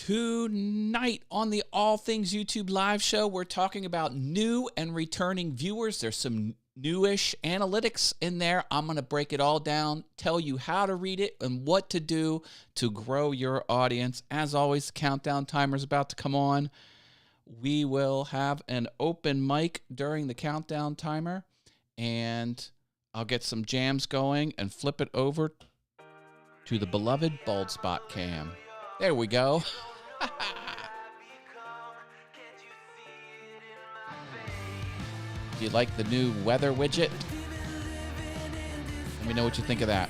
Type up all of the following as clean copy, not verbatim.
Tonight on the All Things YouTube live show, we're talking about new and returning viewers. There's some newish analytics in there. I'm going to break it all down, tell you how to read it and what to do to grow your audience. As always, the countdown timer is about to come on. We will have an open mic during the countdown timer, and I'll get some jams going and flip it over to the beloved bald spot cam. There we go. Do you like the new weather widget? Let me know what you think of that.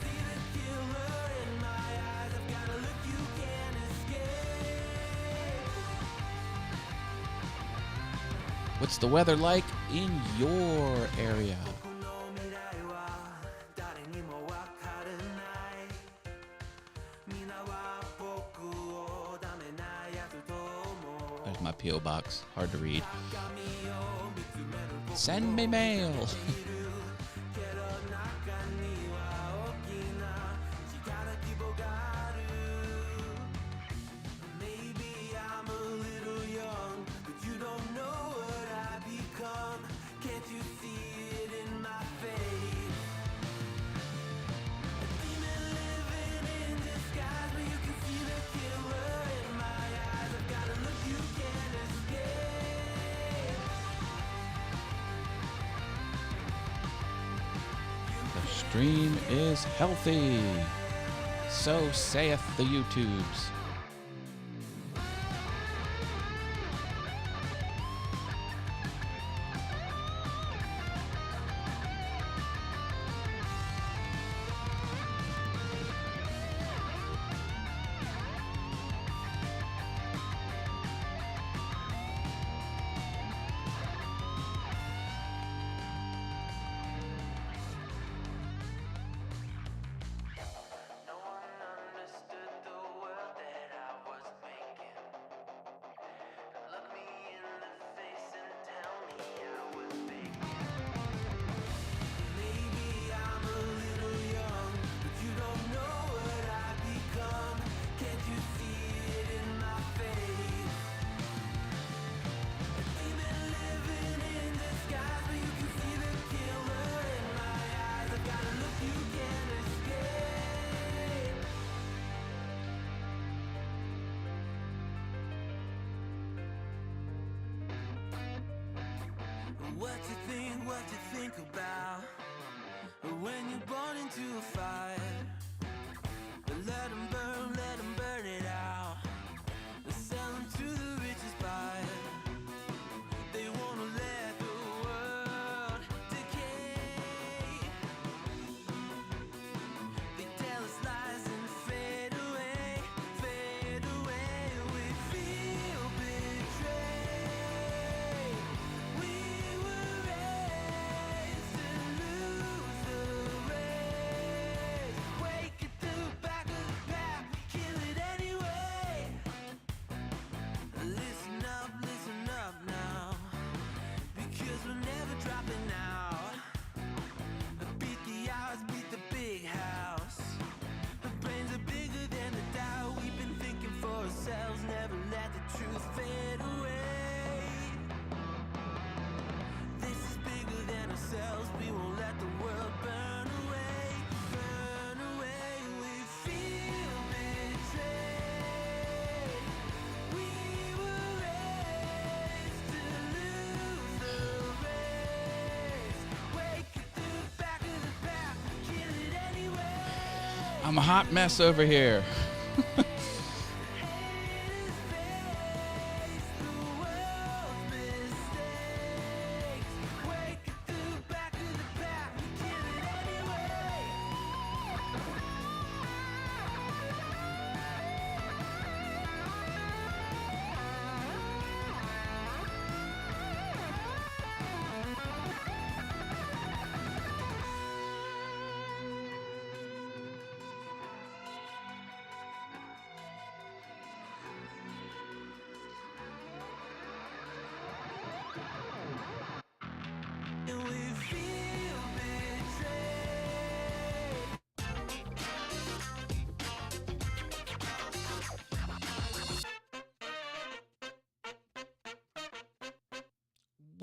What's the weather like in your area? There's my P.O. box. Hard to read. Send me mail. Stream is healthy, so saith the YouTubes. What you think about when you're born into a fire. Let them burn it out. Sell them to the richest buyer. They wanna let the world decay. They tell us lies and fade away, fade away. We feel betrayed. We were raised to lose the race. Wake at the back of the pack, kill it anyway. Listen up now, because we're never dropping out. Beat the odds, beat the big house. The brains are bigger than the doubt. We've been thinking for ourselves, never let the truth fade away. This is bigger than ourselves, we won't let the world burn away, burn away. We feel betrayed. We were raised to lose the race. Wake at the back of the pack, kill it anyway. I'm a hot mess over here. Haters face the world's mistakes. Wake at the back of the pack, kill it anyway.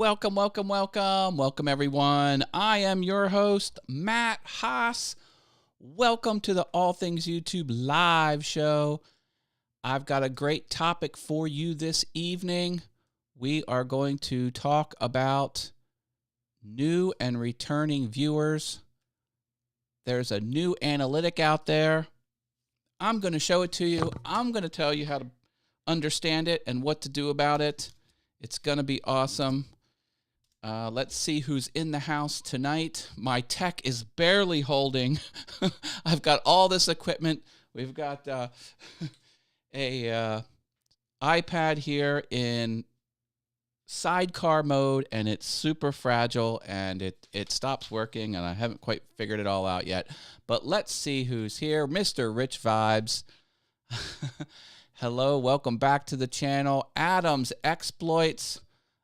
Welcome, welcome, welcome. Welcome, everyone. I am your host, Matt Haas. Welcome to the All Things YouTube live show. I've got a great topic for you this evening. We are going to talk about new and returning viewers. There's a new analytic out there. I'm going to show it to you. I'm going to tell you how to understand it and what to do about it. It's going to be awesome. Let's see who's in the house tonight. My tech is barely holding. I've got all this equipment. We've got a iPad here in sidecar mode, and it's super fragile, and it stops working, and I haven't quite figured it all out yet. But let's see who's here. Mr. Rich Vibes. Hello, welcome back to the channel. Adam's Exploits.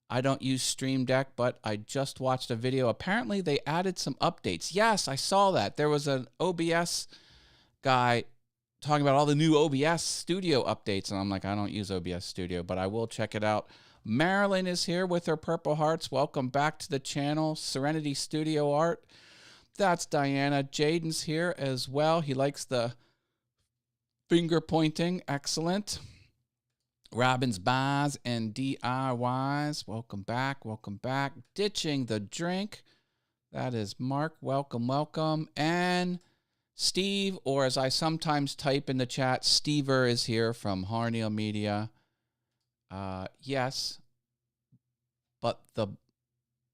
I don't use Stream Deck, but I just watched a video. Apparently, they added some updates. Yes, I saw that. There was an OBS guy talking about all the new OBS Studio updates, and I'm like, I don't use OBS Studio, but I will check it out. Marilyn is here with her purple hearts. Welcome back to the channel. Serenity Studio Art. That's Diana. Jaden's here as well. He likes the finger pointing. Excellent. Robin's Buys and DIYs. Welcome back. Welcome back. Ditching the Drink. That is Mark. Welcome, welcome. And Steve, or as I sometimes type in the chat, Stever is here from Harneal Media. Yes, but the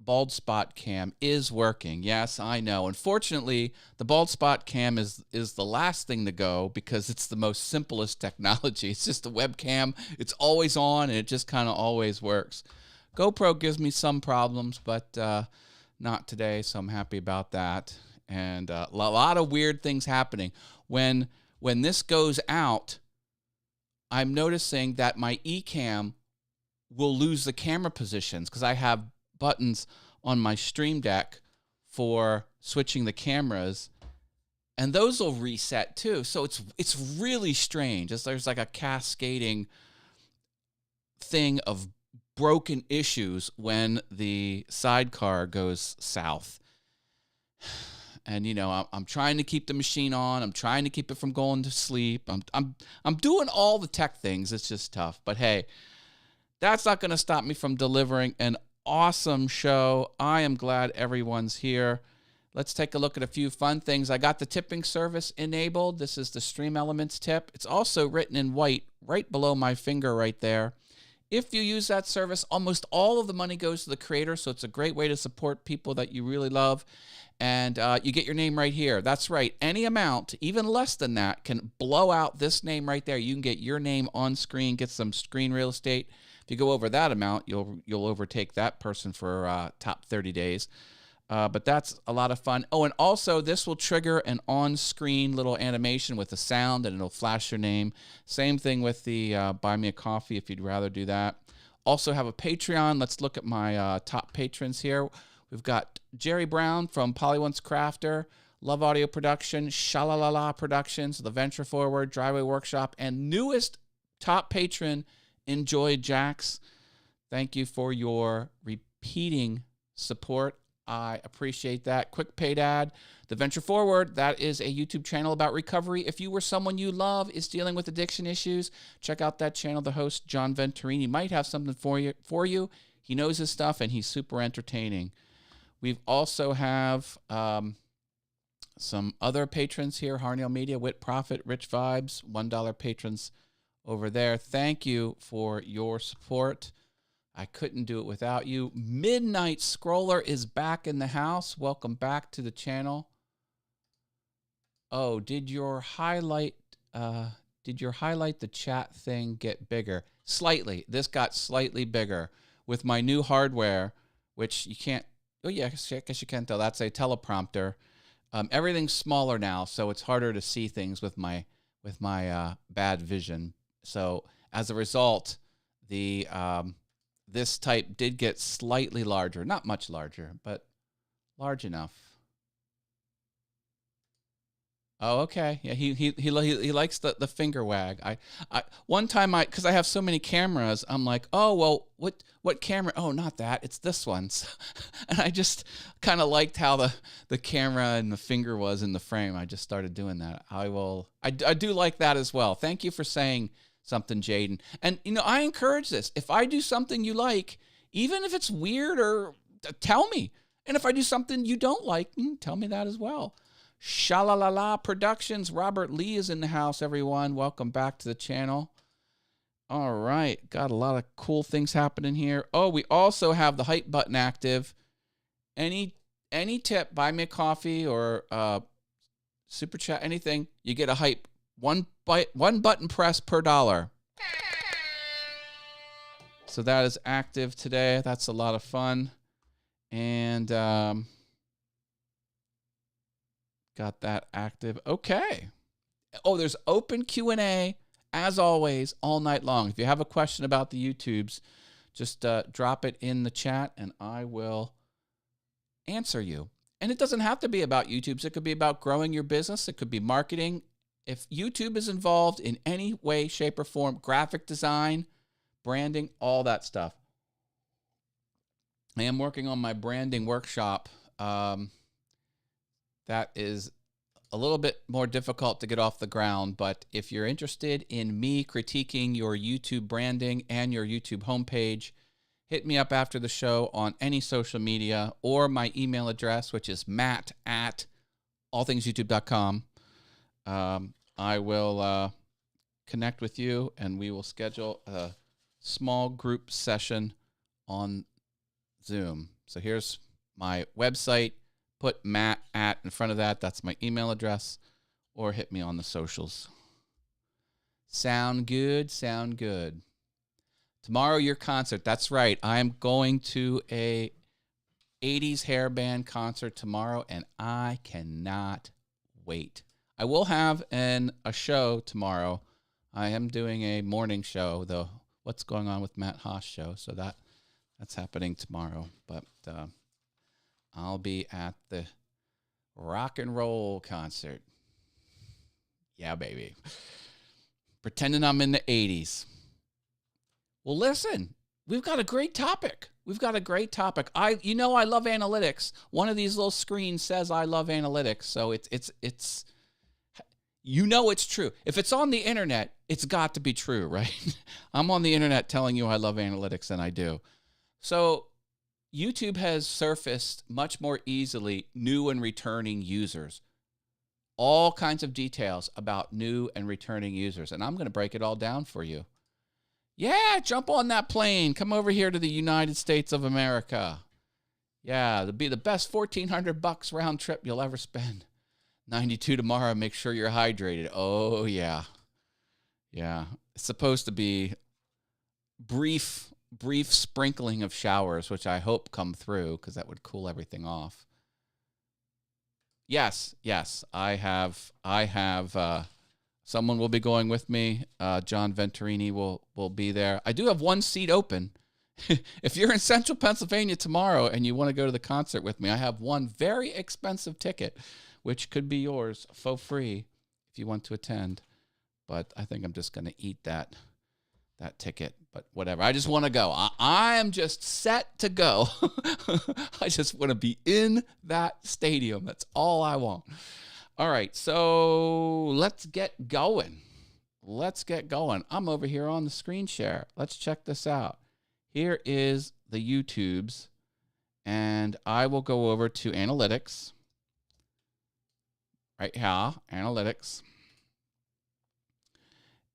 bald spot cam is working. Yes, I know. Unfortunately, the bald spot cam is the last thing to go because it's the most simplest technology. It's just a webcam. It's always on, and it just kind of always works. GoPro gives me some problems, but not today, so I'm happy about that. And a lot of weird things happening. When this goes out, I'm noticing that my eCam will lose the camera positions because I have buttons on my Stream Deck for switching the cameras, and those will reset too. So it's really strange. There's like a cascading thing of broken issues when the sidecar goes south. And you know, I'm trying to keep the machine on. I'm trying to keep it from going to sleep. I'm doing all the tech things. It's just tough. But hey, that's not going to stop me from delivering an awesome show. I am glad everyone's here. Let's take a look at a few fun things. I got the tipping service enabled. This is the Stream Elements tip. It's also written in white right below my finger right there. If you use that service, almost all of the money goes to the creator, so it's a great way to support people that you really love. And you get your name right here. That's right. Any amount, even less than that, can blow out this name right there. You can get your name on screen, get some screen real estate. If you go over that amount, you'll overtake that person for top 30 days. But that's a lot of fun. Oh, and also this will trigger an on-screen little animation with a sound, and it'll flash your name. Same thing with the Buy Me a Coffee if you'd rather do that. Also have a Patreon. Let's look at my top patrons here. We've got Jerry Brown from Polly1's Crafter, Love Audio Production, Shalalala Productions, The Venture Forward, Driveway Workshop, and newest top patron, Enjoy Jax. Thank you for your repeating support. I appreciate that. Quick paid ad. The Venture Forward, that is a YouTube channel about recovery. If you or someone you love is dealing with addiction issues, check out that channel. The host, John Venturini, might have something for you. He knows his stuff, and he's super entertaining. We've also have some other patrons here. Harneal Media, Wit Profit, Rich Vibes, $1 patrons over there. Thank you for your support. I couldn't do it without you. Midnight Scroller is back in the house. Welcome back to the channel. Oh, did your highlight the chat thing get bigger? Slightly. This got slightly bigger with my new hardware, which you can't. Oh yeah, I guess you can tell. That's a teleprompter. Everything's smaller now, so it's harder to see things with my bad vision. So as a result, the this type did get slightly larger, not much larger, but large enough. Oh, okay. Yeah, he likes the finger wag. I one time because I have so many cameras, I'm like, oh well, what camera? Oh, not that. It's this one. And I just kind of liked how the camera and the finger was in the frame. I just started doing that. I do like that as well. Thank you for saying something, Jaden. And I encourage this. If I do something you like, even if it's weird, or tell me. And if I do something you don't like, tell me that as well. Shalalala Productions. Robert Lee is in the house, everyone. Welcome back to the channel. All right. Got a lot of cool things happening here. Oh, we also have the hype button active. Any tip, buy me a coffee or super chat, anything, you get a hype. One button press per $1. So that is active today. That's a lot of fun. And got that active. Okay. Oh, there's open Q&A, as always, all night long. If you have a question about the YouTubes, just drop it in the chat, and I will answer you. And it doesn't have to be about YouTubes. It could be about growing your business. It could be marketing. If YouTube is involved in any way, shape, or form, graphic design, branding, all that stuff. I am working on my branding workshop. That is a little bit more difficult to get off the ground, but if you're interested in me critiquing your YouTube branding and your YouTube homepage, hit me up after the show on any social media or my email address, which is matt@allthingsyoutube.com. I will connect with you, and we will schedule a small group session on Zoom. So here's my website. Put Matt in front of that. That's my email address. Or hit me on the socials. Sound good? Sound good. Tomorrow, your concert. That's right. I'm going to a 80s hair band concert tomorrow, and I cannot wait. I will have a show tomorrow. I am doing a morning show, the What's Going On with Matt Haas show. So that's happening tomorrow. But I'll be at the rock and roll concert. Yeah, baby. Pretending I'm in the 80s. Well, listen, we've got a great topic. I love analytics. One of these little screens says I love analytics. So it's it's true. If it's on the internet, it's got to be true, right? I'm on the internet telling you I love analytics, and I do. So YouTube has surfaced much more easily new and returning users. All kinds of details about new and returning users. And I'm going to break it all down for you. Yeah, jump on that plane. Come over here to the United States of America. Yeah, it'll be the best $1,400 round trip you'll ever spend. 92 tomorrow. Make sure you're hydrated. Oh, yeah. Yeah. It's supposed to be brief sprinkling of showers, which I hope come through because that would cool everything off. Yes, I have. Someone will be going with me. John Venturini will be there. I do have one seat open. If you're in Central Pennsylvania tomorrow and you want to go to the concert with me, I have one very expensive ticket, which could be yours for free if you want to attend. But I think I'm just going to eat that ticket, but whatever. I just want to go. I am just set to go. I just want to be in that stadium. That's all I want. All right, so let's get going. I'm over here on the screen share. Let's check this out. Here is the YouTubes, and I will go over to analytics. Right here, analytics.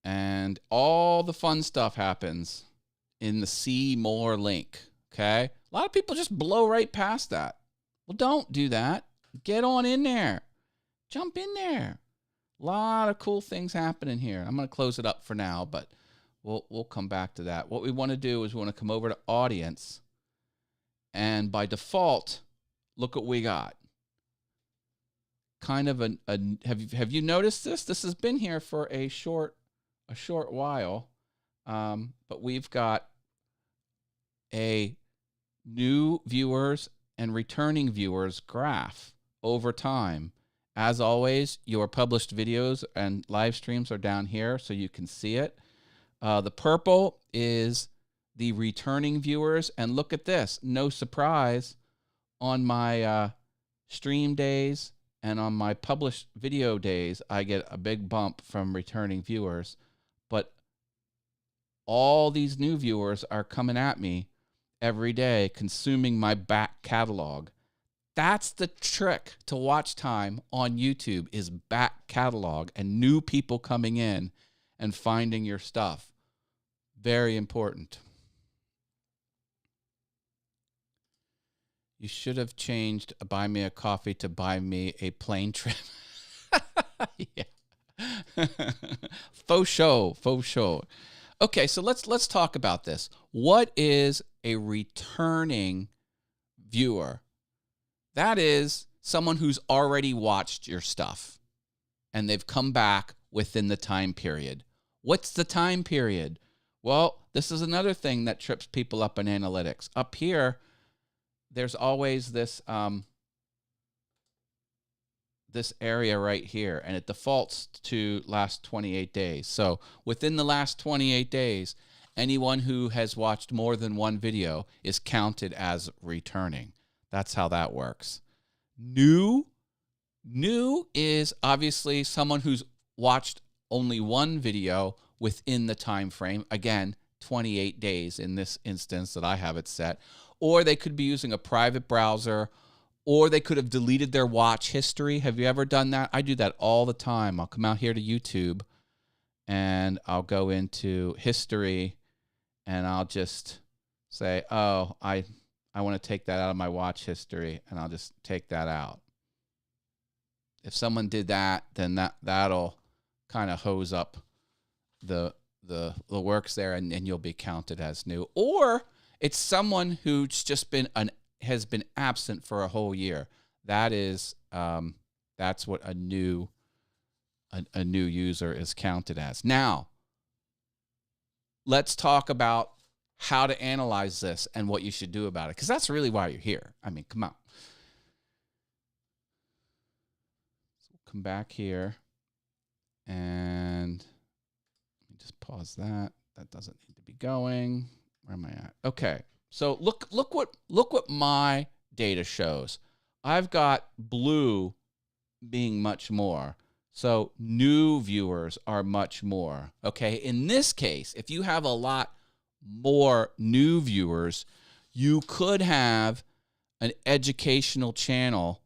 And all the fun stuff happens in the See More link, okay? A lot of people just blow right past that. Well, don't do that. Get on in there. Jump in there. A lot of cool things happening here. I'm going to close it up for now, but we'll come back to that. What we want to do is we want to come over to audience, and by default, look what we got. Kind of have you noticed this? This has been here for a short while, but we've got a new viewers and returning viewers graph over time As always, your published videos and live streams are down here so you can see it. The purple is the returning viewers. And look at this. No surprise, on my stream days and on my published video days, I get a big bump from returning viewers. But all these new viewers are coming at me every day, consuming my back catalog. That's the trick to watch time on YouTube, is back catalog and new people coming in and finding your stuff. Very important. You should have changed buy me a coffee to buy me a plane trip. Yeah. Faux show, faux show. Okay, so let's talk about this. What is a returning viewer? That is someone who's already watched your stuff and they've come back within the time period. What's the time period? Well, this is another thing that trips people up in analytics. Up here, there's always this this area right here, and it defaults to last 28 days. So within the last 28 days, anyone who has watched more than one video is counted as returning. That's how that works. New is obviously someone who's watched only one video within the time frame. Again, 28 days in this instance that I have it set. Or they could be using a private browser, or they could have deleted their watch history. Have you ever done that? I do that all the time. I'll come out here to YouTube and I'll go into history and I'll just say, oh, I want to take that out of my watch history, and I'll just take that out. If someone did that, then that'll kind of hose up the works there, and you'll be counted as new. Or it's someone who's just has been absent for a whole year. That's what a new user is counted as. Now, let's talk about how to analyze this and what you should do about it, because that's really why you're here. I mean, come on. So we'll come back here and let me just pause that. That doesn't need to be going. Where am I at? Okay. So look what my data shows. I've got blue being much more. So new viewers are much more. Okay. In this case, if you have a lot more new viewers, you could have an educational channel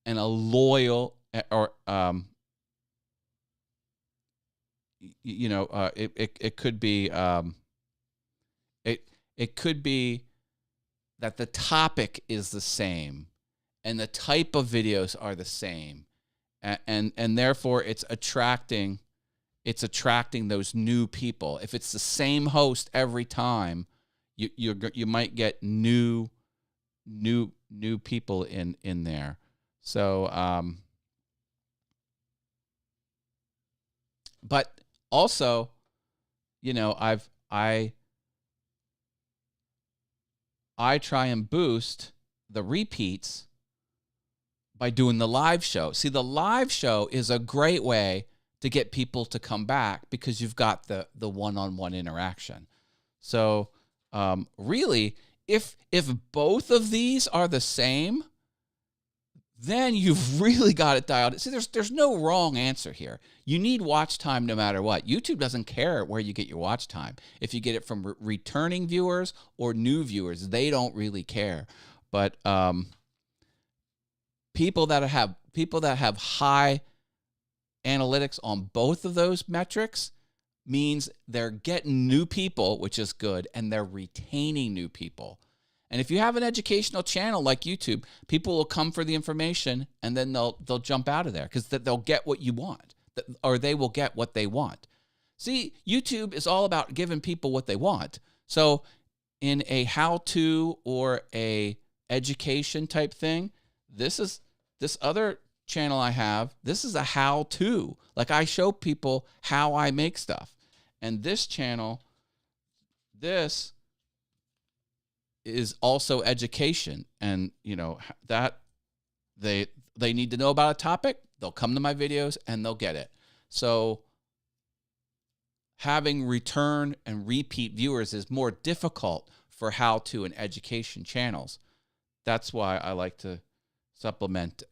and a loyal, or it could be it could be that the topic is the same and the type of videos are the same, and therefore it's attracting those new people. If it's the same host every time, you might get new people in there. So but also, I try and boost the repeats by doing the live show. See, the live show is a great way to get people to come back because you've got the one-on-one interaction. So really, if both of these are the same, then you've really got it dialed. See, there's no wrong answer here. You need watch time no matter what. YouTube doesn't care where you get your watch time. If you get it from returning viewers or new viewers, they don't really care. But people that have high analytics on both of those metrics means they're getting new people, which is good, and they're retaining new people. And if you have an educational channel like YouTube, people will come for the information and then they'll jump out of there because they'll get what you want, or they will get what they want. See, YouTube is all about giving people what they want. So in a how-to or a education type thing, this other channel I have, this is a how-to. Like, I show people how I make stuff. And this channel, this is also education. And that they need to know about a topic, they'll come to my videos and they'll get it. So having return and repeat viewers is more difficult for how-to and education channels. That's why I like to supplement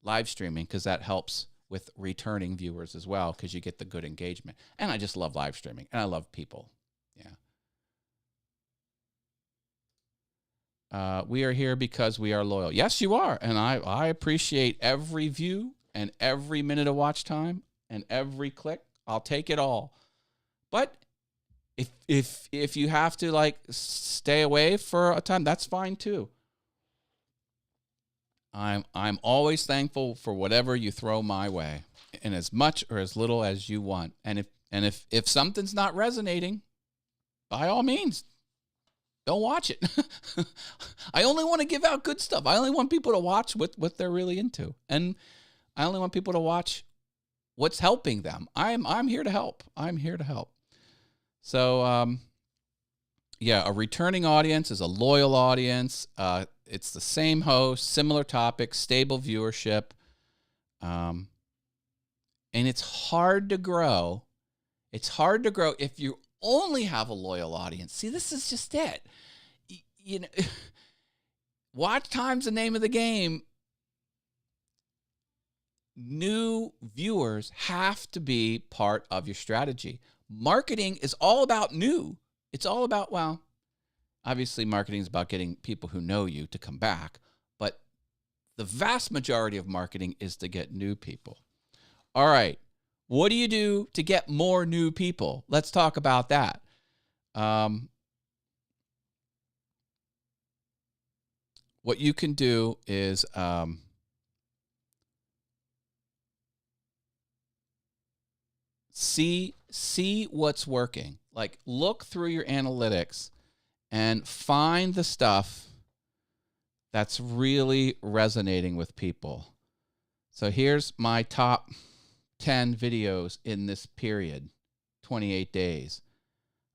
live streaming, because that helps with returning viewers as well, because you get the good engagement. And I just love live streaming, and I love people. Yeah. We are here because we are loyal. Yes, you are. And I appreciate every view and every minute of watch time and every click. I'll take it all. But if you have to like stay away for a time, that's fine too. I'm always thankful for whatever you throw my way, in as much or as little as you want. And if something's not resonating, by all means, don't watch it. I only want to give out good stuff. I only want people to watch what they're really into, and I only want people to watch what's helping them. I'm here to help. I'm here to help. So, yeah, a returning audience is a loyal audience. It's the same host, similar topics, stable viewership. And it's hard to grow. It's hard to grow if you only have a loyal audience. See, this is just it. You know, watch time's the name of the game. New viewers have to be part of your strategy. Marketing is all about new. It's all about, well, obviously marketing is about getting people who know you to come back, but the vast majority of marketing is to get new people. All right. What do you do to get more new people? Let's talk about that. What you can do is see what's working. Like, look through your analytics and find the stuff that's really resonating with people. So here's my top 10 videos in this period, 28 days.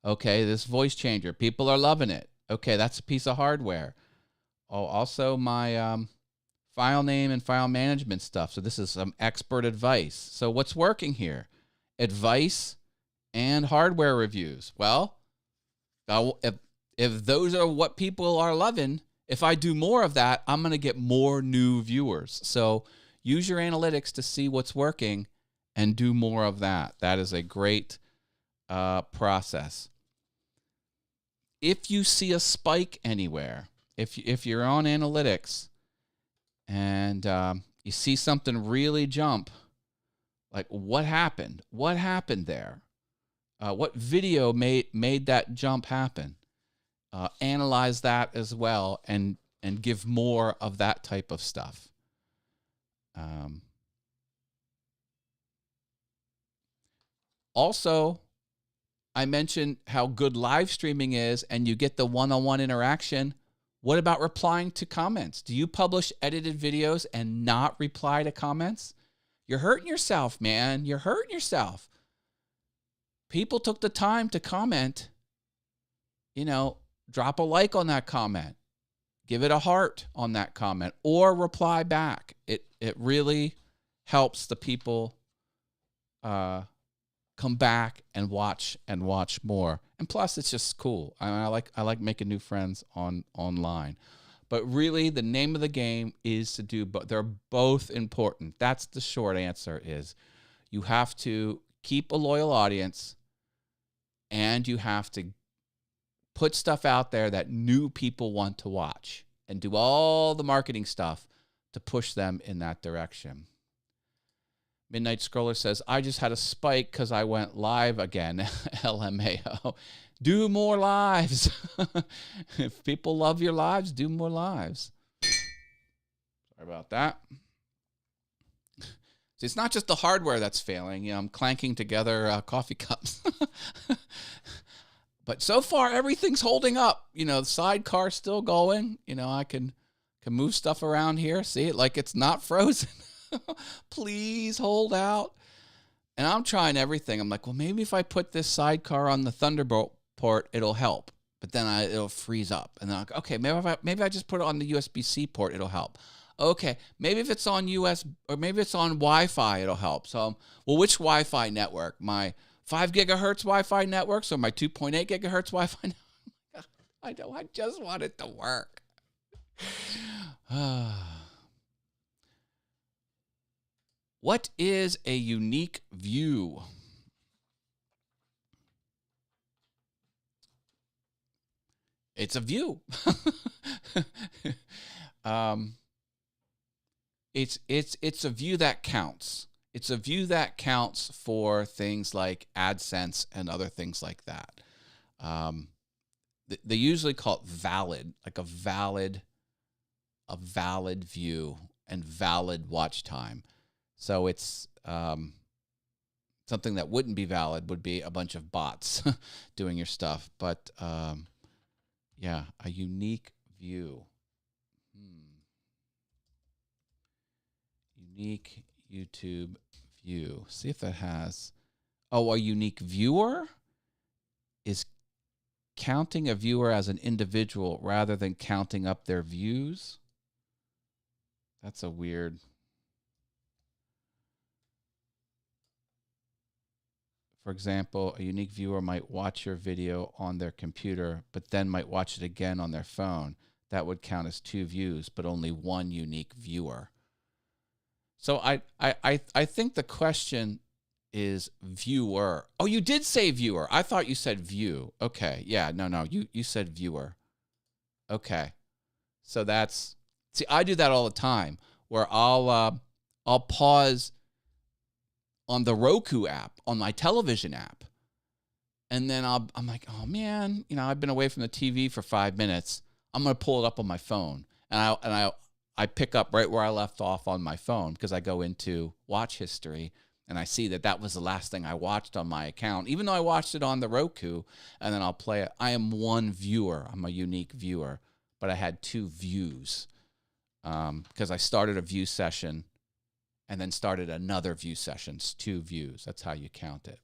Okay, this voice changer, people are loving it. Okay, that's a piece of hardware. Oh, also my file name and file management stuff. So this is some expert advice. So what's working here? Advice and hardware reviews. Well, if those are what people are loving, if I do more of that, I'm going to get more new viewers. So use your analytics to see what's working and do more of that. That is a great process. If you see a spike anywhere, if you're on analytics and you see something really jump, like what happened? What happened there? What video made that jump happen? Analyze that as well and give more of that type of stuff. Also, I mentioned how good live streaming is and you get the one-on-one interaction. What about replying to comments? Do you publish edited videos and not reply to comments? You're hurting yourself, man. You're hurting yourself. People took the time to comment. You know, drop a like on that comment. Give it a heart on that comment or reply back. It really helps the people come back and watch more. And plus, it's just cool. I like making new friends online. But really, the name of the game is to do both. They're both important. That's the short answer is you have to keep a loyal audience and you have to put stuff out there that new people want to watch and do all the marketing stuff to push them in that direction. Midnight Scroller says, I just had a spike because I went live again. LMAO. Do more lives. If people love your lives, do more lives. Sorry about that. See, it's not just the hardware that's failing. You know, I'm clanking together coffee cups. But so far, everything's holding up. You know, the sidecar's still going. You know, I can move stuff around here. See it like it's not frozen. Please hold out. And I'm trying everything. I'm like, well, maybe if I put this sidecar on the Thunderbolt port, it'll help. But then it'll freeze up. And then I'll go, okay, maybe I just put it on the USB-C port, it'll help. Okay, maybe if it's on US or maybe it's on Wi-Fi, it'll help. So, well, which Wi-Fi network? My 5 gigahertz Wi-Fi networks or my 2.8 gigahertz Wi-Fi network? I know, I just want it to work. What is a unique view? It's a view. It's a view that counts. It's a view that counts for things like AdSense and other things like that. They usually call it valid, like a valid view and valid watch time. So it's something that wouldn't be valid would be a bunch of bots doing your stuff. But yeah, a unique view. Unique YouTube view. See if that has. Oh, a unique viewer is counting a viewer as an individual rather than counting up their views. That's a weird. For example, a unique viewer might watch your video on their computer, but then might watch it again on their phone. That would count as 2 views, but only 1 unique viewer. So I think the question is viewer. Oh, you did say viewer. I thought you said view. Okay. Yeah, no. You said viewer. Okay. So that's, see, I do that all the time where I'll pause on the Roku app, on my television app. And then I'm like, oh man, I've been away from the TV for 5 minutes. I'm going to pull it up on my phone. And I pick up right where I left off on my phone because I go into watch history and I see that was the last thing I watched on my account, even though I watched it on the Roku, and then I'll play it. I am one viewer. I'm a unique viewer, but I had 2 views because I started a view session and then started another view session. It's 2 views. That's how you count it.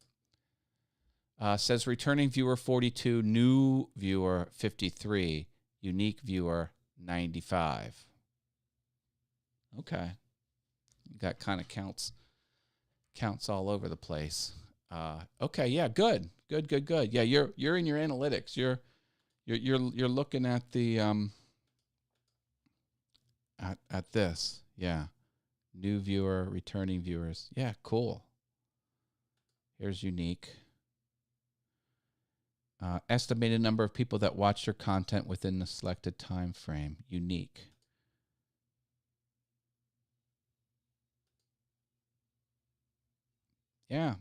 Says returning viewer 42, new viewer 53, unique viewer 95. Okay. You got kind of counts all over the place. Okay, yeah, good. Yeah, you're in your analytics. You're looking at the at this. Yeah. New viewer, returning viewers. Yeah, cool. Here's unique. Estimated number of people that watch your content within the selected time frame. Unique. Yeah.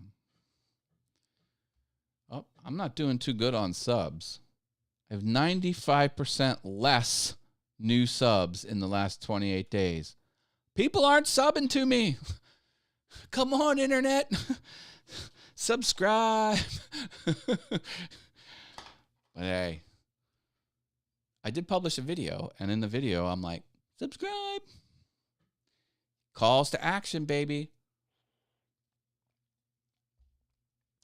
Oh, I'm not doing too good on subs. I have 95% less new subs in the last 28 days. People aren't subbing to me. Come on, internet. Subscribe. But hey, I did publish a video, and in the video, I'm like, subscribe. Calls to action, baby.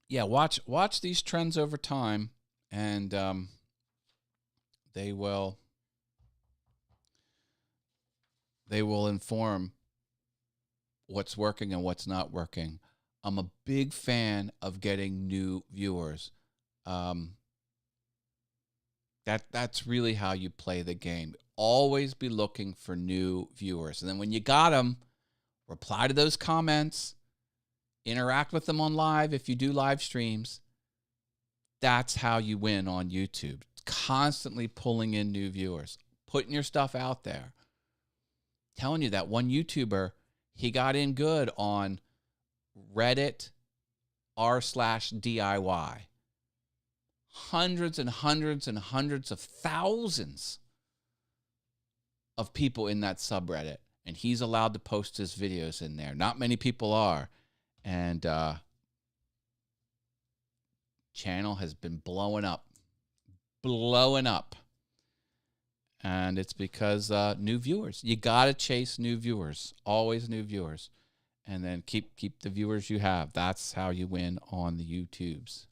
Yeah, watch these trends over time, and they will inform what's working and what's not working. I'm a big fan of getting new viewers. That's really how you play the game. Always be looking for new viewers, and then when you got them, reply to those comments. Interact with them on live if you do live streams. That's how you win on YouTube. Constantly pulling in new viewers, putting your stuff out there. Telling you that one YouTuber, he got in good on Reddit r/DIY. Hundreds and hundreds and hundreds of thousands of people in that subreddit. And he's allowed to post his videos in there. Not many people are. And channel has been blowing up. And it's because new viewers. You got to chase new viewers. Always new viewers. And then keep the viewers you have. That's how you win on the YouTubes.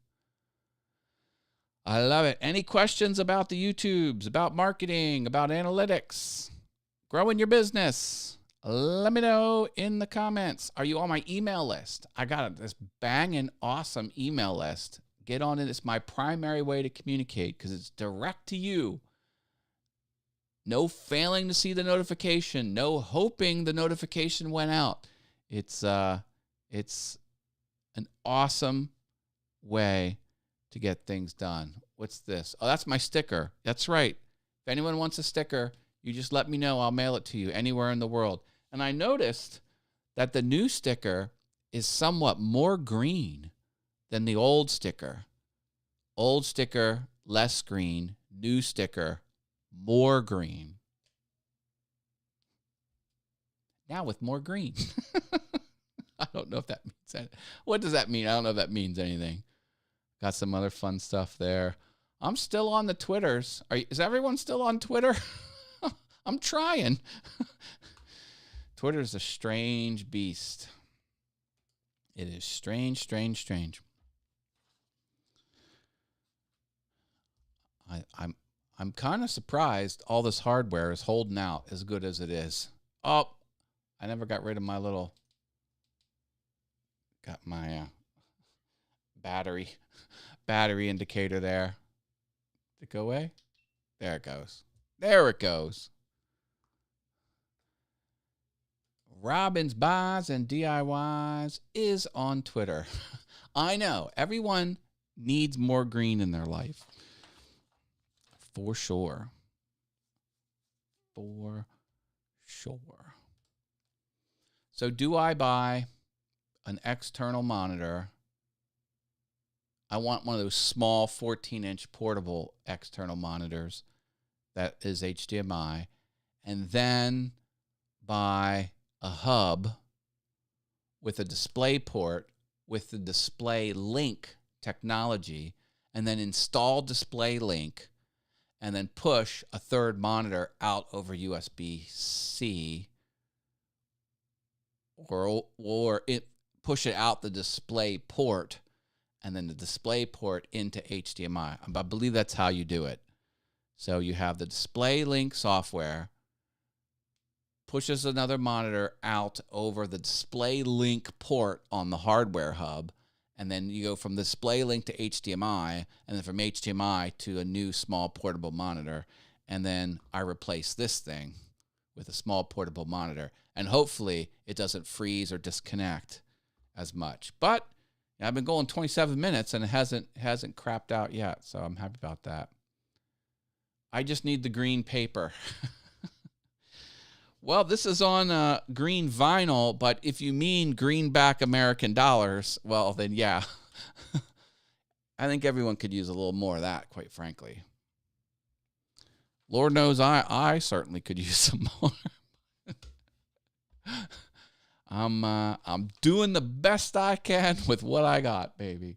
I love it. Any questions about the YouTubes, about marketing, about analytics? growing your business. Let me know in the comments. Are you on my email list? I got this banging awesome email list. Get on it. It's my primary way to communicate because it's direct to you. No failing to see the notification. No hoping the notification went out. It's an awesome way to get things done. What's this? Oh, that's my sticker. That's right. If anyone wants a sticker, you just let me know. I'll mail it to you anywhere in the world. And I noticed that the new sticker is somewhat more green than the old sticker. Old sticker, less green. New sticker, more green. Now with more green. I don't know if that means anything. What does that mean? I don't know if that means anything. Got some other fun stuff there. I'm still on the Twitters. Is everyone still on Twitter? I'm trying. Twitter's a strange beast. It is strange, strange, strange. I'm kind of surprised all this hardware is holding out as good as it is. Oh, I never got rid of my little. Got my battery indicator there. Did it go away? There it goes. There it goes. Robin's Buys and DIYs is on Twitter. I know. Everyone needs more green in their life. For sure. For sure. So do I buy an external monitor? I want one of those small 14-inch portable external monitors that is HDMI, and then buy a hub with a display port with the Display Link technology, and then install Display Link, and then push a third monitor out over USB-C, or push it out the display port, and then the display port into HDMI. I believe that's how you do it. So you have the Display Link software, pushes another monitor out over the Display Link port on the hardware hub, and then you go from Display Link to HDMI, and then from HDMI to a new small portable monitor, and then I replace this thing with a small portable monitor, and hopefully it doesn't freeze or disconnect as much. But I've been going 27 minutes, and it hasn't crapped out yet, so I'm happy about that. I just need the green paper. Well, this is on green vinyl, but if you mean greenback American dollars, well, then yeah. I think everyone could use a little more of that, quite frankly. Lord knows I certainly could use some more. I'm doing the best I can with what I got, baby.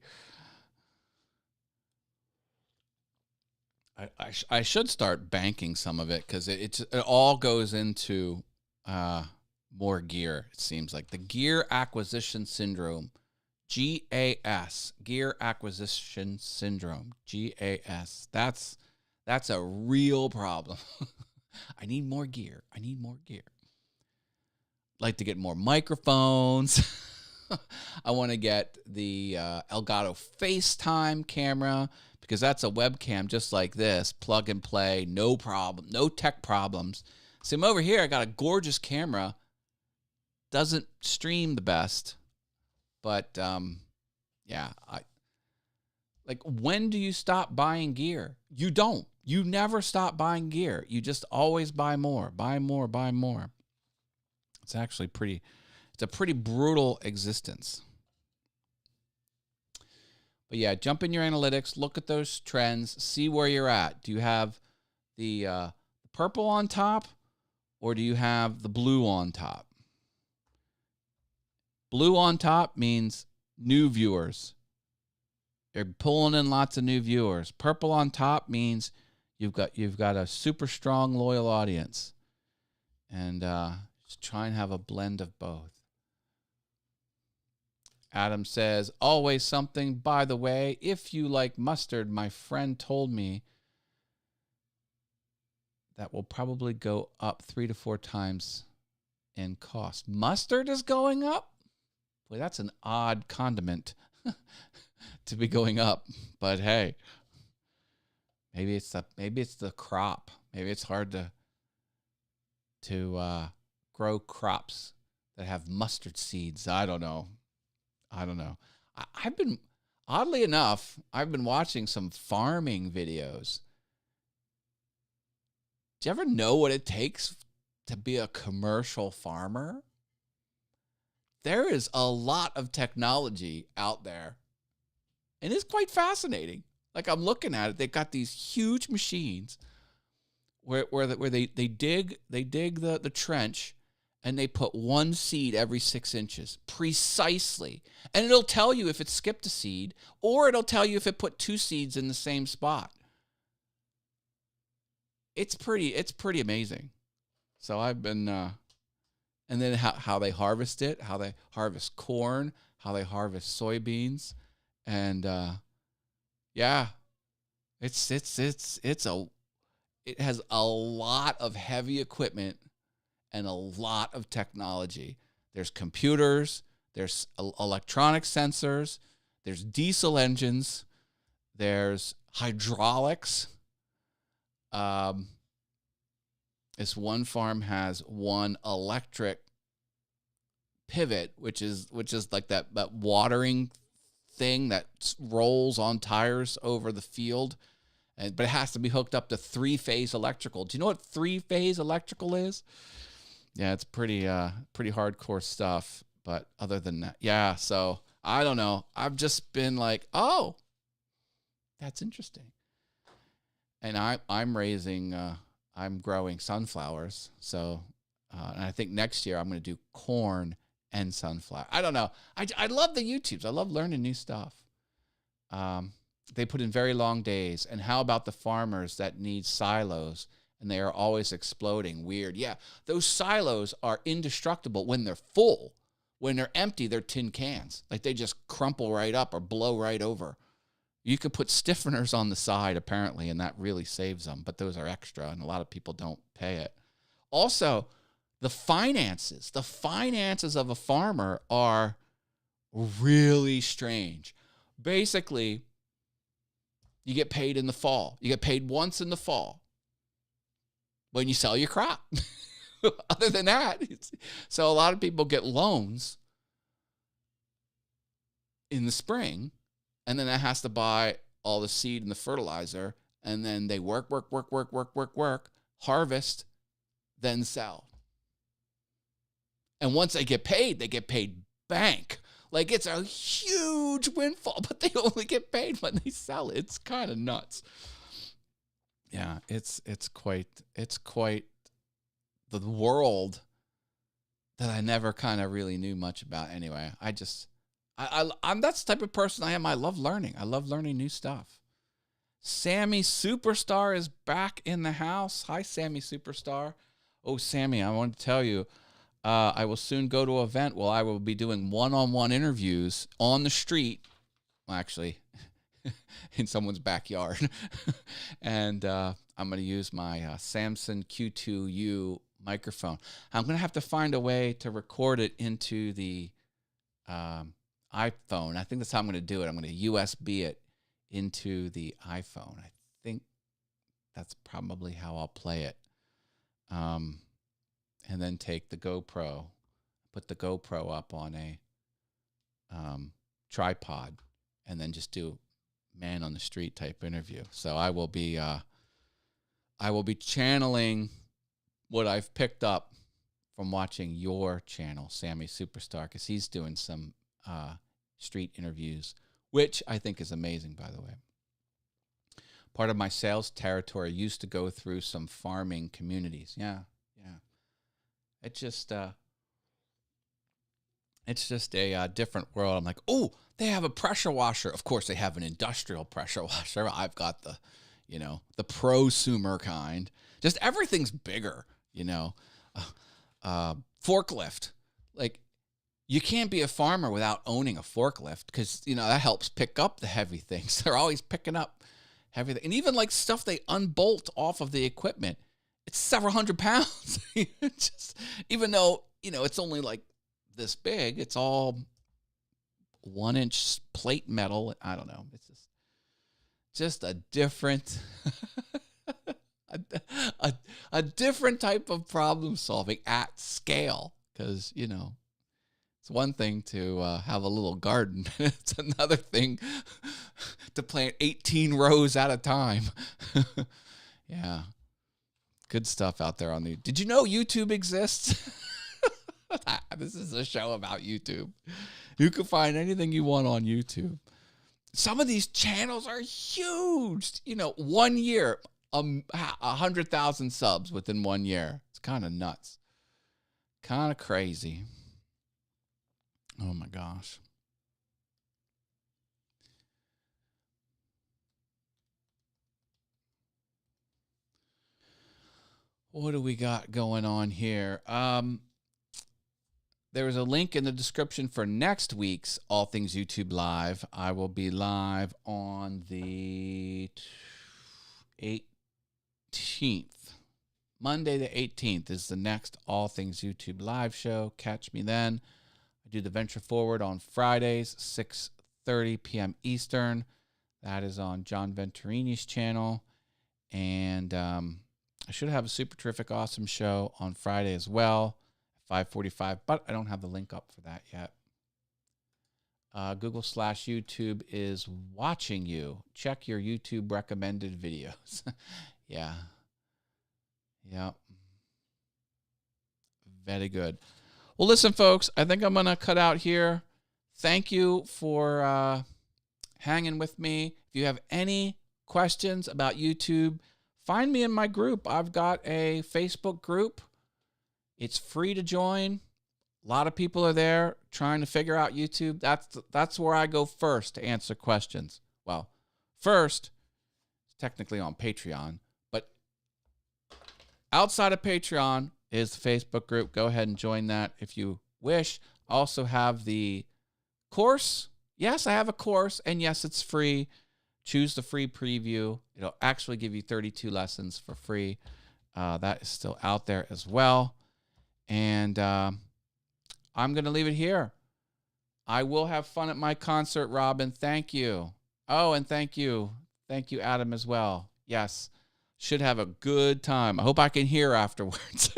I should start banking some of it because it all goes into more gear. It seems like the gear acquisition syndrome, GAS, gear acquisition syndrome, GAS. That's a real problem. I need more gear. Like to get more microphones. I want to get the Elgato FaceTime camera, because that's a webcam just like this, plug and play, no problem, no tech problems. See, I'm over here, I got a gorgeous camera, doesn't stream the best, but yeah, when do you stop buying gear? You don't. You never stop buying gear. You just always buy more. It's actually it's a pretty brutal existence. But yeah, jump in your analytics, look at those trends, see where you're at. Do you have the purple on top, or do you have the blue on top? Blue on top means new viewers. They're pulling in lots of new viewers. Purple on top means you've got a super strong, loyal audience. And just try and have a blend of both. Adam says, always something. By the way, if you like mustard, my friend told me that will probably go up 3 to 4 times in cost. Mustard is going up? Boy, that's an odd condiment to be going up. But hey, maybe it's the crop. Maybe it's hard to grow crops that have mustard seeds. I don't know. Oddly enough, I've been watching some farming videos. Do you ever know what it takes to be a commercial farmer? There is a lot of technology out there, and it's quite fascinating. Like, I'm looking at it, they've got these huge machines where they dig the trench, and they put one seed every 6 inches precisely, and it'll tell you if it skipped a seed, or it'll tell you if it put 2 seeds in the same spot. It's pretty amazing. So I've been, and then how they harvest it, how they harvest corn, how they harvest soybeans, and yeah, it has a lot of heavy equipment and a lot of technology. There's computers, there's electronic sensors, there's diesel engines, there's hydraulics. This one farm has one electric pivot, which is like that watering thing that rolls on tires over the field, but it has to be hooked up to 3-phase electrical. Do you know what 3-phase electrical is? Yeah, it's pretty hardcore stuff. But other than that, yeah. So I don't know. I've just been like, oh, that's interesting. And I'm growing sunflowers. So, and I think next year I'm going to do corn and sunflower. I don't know. I love the YouTubes. I love learning new stuff. They put in very long days. And how about the farmers that need silos and they are always exploding? Weird. Yeah, those silos are indestructible when they're full. When they're empty, they're tin cans. Like, they just crumple right up or blow right over. You could put stiffeners on the side, apparently, and that really saves them. But those are extra, and a lot of people don't pay it. Also, the finances of a farmer are really strange. Basically, you get paid in the fall. You get paid once in the fall when you sell your crop. Other than that, so a lot of people get loans in the spring, and then that has to buy all the seed and the fertilizer, and then they work, harvest, then sell. And once they get paid bank. Like, it's a huge windfall, but they only get paid when they sell it. It's kind of nuts. Yeah, it's quite the world that I never kind of really knew much about. Anyway, I'm that's the type of person I am. I love learning. I love learning new stuff. Sammy Superstar is back in the house. Hi, Sammy Superstar. Oh, Sammy, I want to tell you, I will soon go to an event where I will be doing one-on-one interviews on the street. Well, actually, in someone's backyard. And I'm going to use my Samsung Q2U microphone. I'm going to have to find a way to record it into the iPhone. I think that's how I'm going to do it. I'm going to USB it into the iPhone. I think that's probably how I'll play it. And then take the GoPro, put the GoPro up on a tripod, and then just do man on the street type interview. So I will be channeling what I've picked up from watching your channel, Sammy Superstar, because he's doing some street interviews, which I think is amazing, by the way. Part of my sales territory used to go through some farming communities. Yeah. It's just a different world. I'm like, oh, they have a pressure washer. Of course, they have an industrial pressure washer. I've got the prosumer kind. Just everything's bigger, Forklift. Like, you can't be a farmer without owning a forklift because, that helps pick up the heavy things. They're always picking up heavy things. And even like stuff they unbolt off of the equipment it's several hundred pounds. Just, even though, it's only like this big, it's all 1-inch plate metal. I don't know. It's just a different, a different type of problem solving at scale. Because, it's one thing to have a little garden. It's another thing to plant 18 rows at a time. Yeah. Good stuff out there on the... Did you know YouTube exists? This is a show about YouTube. You can find anything you want on YouTube. Some of these channels are huge. 1 year, 100,000 subs within 1 year. It's kind of nuts. Kind of crazy. Oh my gosh. What do we got going on here? There is a link in the description for next week's All Things YouTube Live. I will be live on the 18th. Monday the 18th is the next All Things YouTube Live show. Catch me then. I do the Venture Forward on Fridays, 6:30 p.m. Eastern. That is on John Venturini's channel. And I should have a super terrific, awesome show on Friday as well. 5:45, but I don't have the link up for that yet. Google/YouTube is watching you. Check your YouTube recommended videos. Yeah. Very good. Well, listen, folks, I think I'm going to cut out here. Thank you for hanging with me. If you have any questions about YouTube, find me in my group. I've got a Facebook group. It's free to join. A lot of people are there trying to figure out YouTube. That's where I go first to answer questions. Well, first, technically on Patreon, but outside of Patreon is the Facebook group. Go ahead and join that if you wish. I also have the course. Yes, I have a course, and yes, it's free. Choose the free preview. It'll actually give you 32 lessons for free. That is still out there as well. And I'm going to leave it here. I will have fun at my concert, Robin. Thank you. Oh, and thank you. Thank you, Adam, as well. Yes. Should have a good time. I hope I can hear afterwards.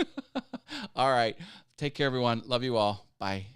All right. Take care, everyone. Love you all. Bye.